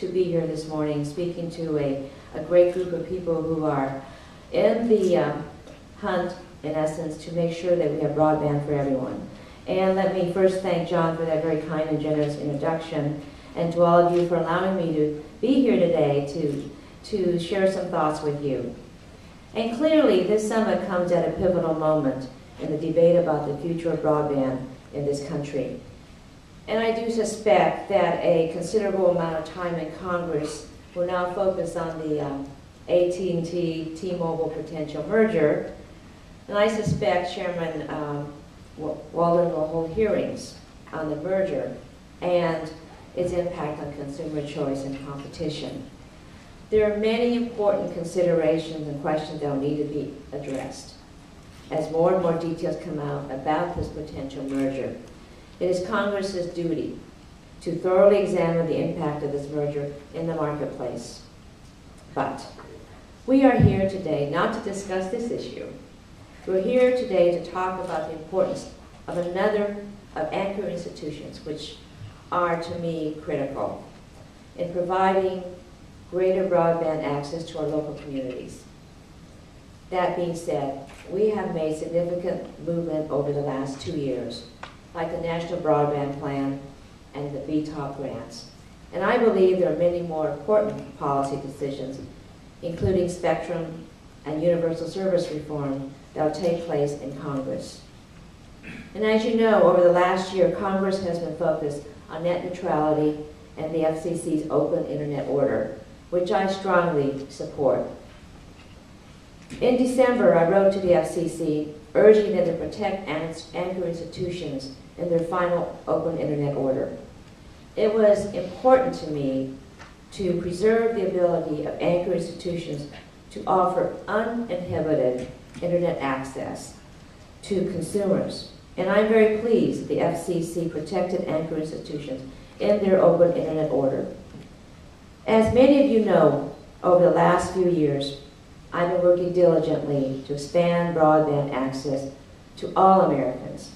to be here this morning speaking to a great group of people who are in the hunt, in essence, to make sure that we have broadband for everyone. And let me first thank John for that very kind and generous introduction, and to all of you for allowing me to be here today to share some thoughts with you. And clearly, this summit comes at a pivotal moment in the debate about the future of broadband in this country. And I do suspect that a considerable amount of time in Congress will now focus on the AT&T T-Mobile potential merger. And I suspect Chairman Walden will hold hearings on the merger and its impact on consumer choice and competition. There are many important considerations and questions that will need to be addressed as more and more details come out about this potential merger. It is Congress's duty to thoroughly examine the impact of this merger in the marketplace. But we are here today not to discuss this issue. We're here today to talk about the importance of anchor institutions, which are, to me, critical in providing greater broadband access to our local communities. That being said, we have made significant movement over the last 2 years, like the National Broadband Plan and the BTOP grants. And I believe there are many more important policy decisions, including spectrum and universal service reform, that will take place in Congress. And as you know, over the last year, Congress has been focused on net neutrality and the FCC's open internet order, which I strongly support. In December, I wrote to the FCC urging them to protect anchor institutions in their final open internet order. It was important to me to preserve the ability of anchor institutions to offer uninhibited internet access to consumers. And I'm very pleased that the FCC protected anchor institutions in their open internet order. As many of you know, over the last few years, I've been working diligently to expand broadband access to all Americans,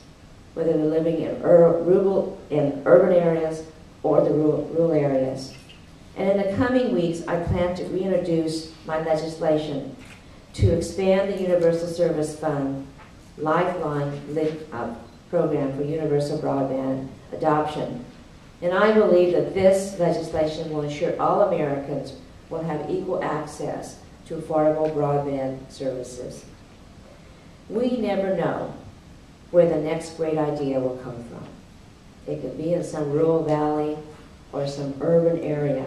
whether they're living in urban areas or the rural areas. And in the coming weeks, I plan to reintroduce my legislation to expand the Universal Service Fund Lifeline Link-Up program for universal broadband adoption. And I believe that this legislation will ensure all Americans will have equal access to affordable broadband services. We never know where the next great idea will come from. It could be in some rural valley or some urban area.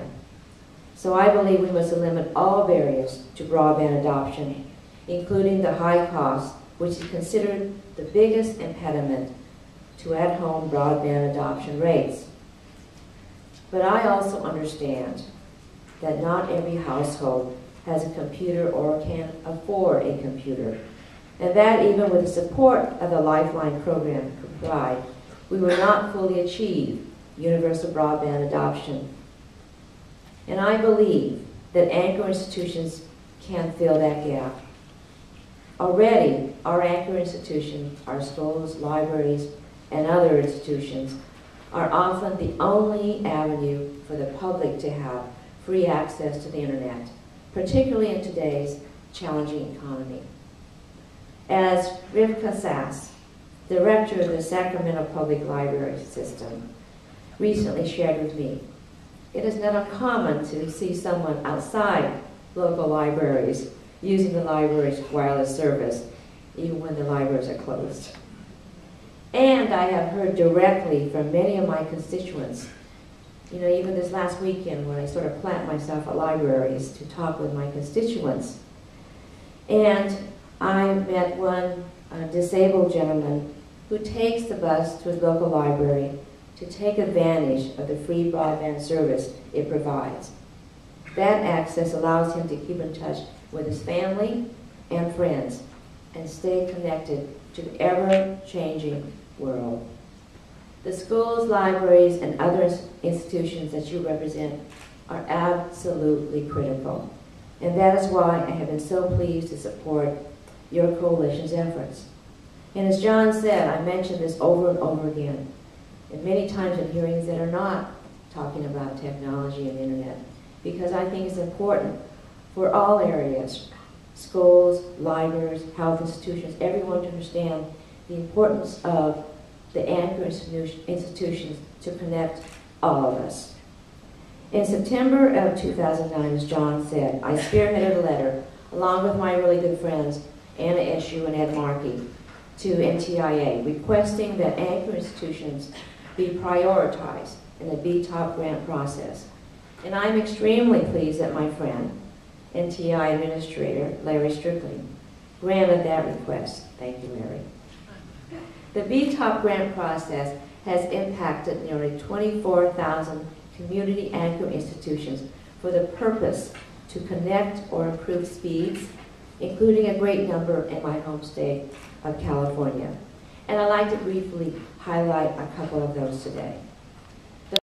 So I believe we must eliminate all barriers to broadband adoption, including the high cost, which is considered the biggest impediment to at-home broadband adoption rates. But I also understand that not every household has a computer or can afford a computer, and that even with the support of the Lifeline program could provide, we will not fully achieve universal broadband adoption. And I believe that anchor institutions can fill that gap. Already, our anchor institutions, our schools, libraries, and other institutions are often the only avenue for the public to have free access to the internet, particularly in today's challenging economy. As Rivka Sass, director of the Sacramento Public Library System, recently shared with me, it is not uncommon to see someone outside local libraries using the library's wireless service, even when the libraries are closed. And I have heard directly from many of my constituents, you know, even this last weekend when I sort of plant myself at libraries to talk with my constituents. And I met one disabled gentleman who takes the bus to his local library to take advantage of the free broadband service it provides. That access allows him to keep in touch with his family and friends and stay connected to the ever-changing world. The schools, libraries, and other institutions that you represent are absolutely critical. And that is why I have been so pleased to support your coalition's efforts. And as John said, I mentioned this over and over again, and many times in hearings that are not talking about technology and internet, because I think it's important for all areas, schools, libraries, health institutions, everyone to understand the importance of the anchor institutions to connect all of us. In September of 2009, as John said, I spearheaded a letter, along with my really good friends, Anna Eshu and Ed Markey, to NTIA, requesting that anchor institutions be prioritized in the BTOP grant process. And I'm extremely pleased that my friend, NTI Administrator Larry Strickling, granted that request. Thank you, Larry. The BTOP grant process has impacted nearly 24,000 community anchor institutions for the purpose to connect or improve speeds, including a great number in my home state of California. And I'd like to briefly highlight a couple of those today.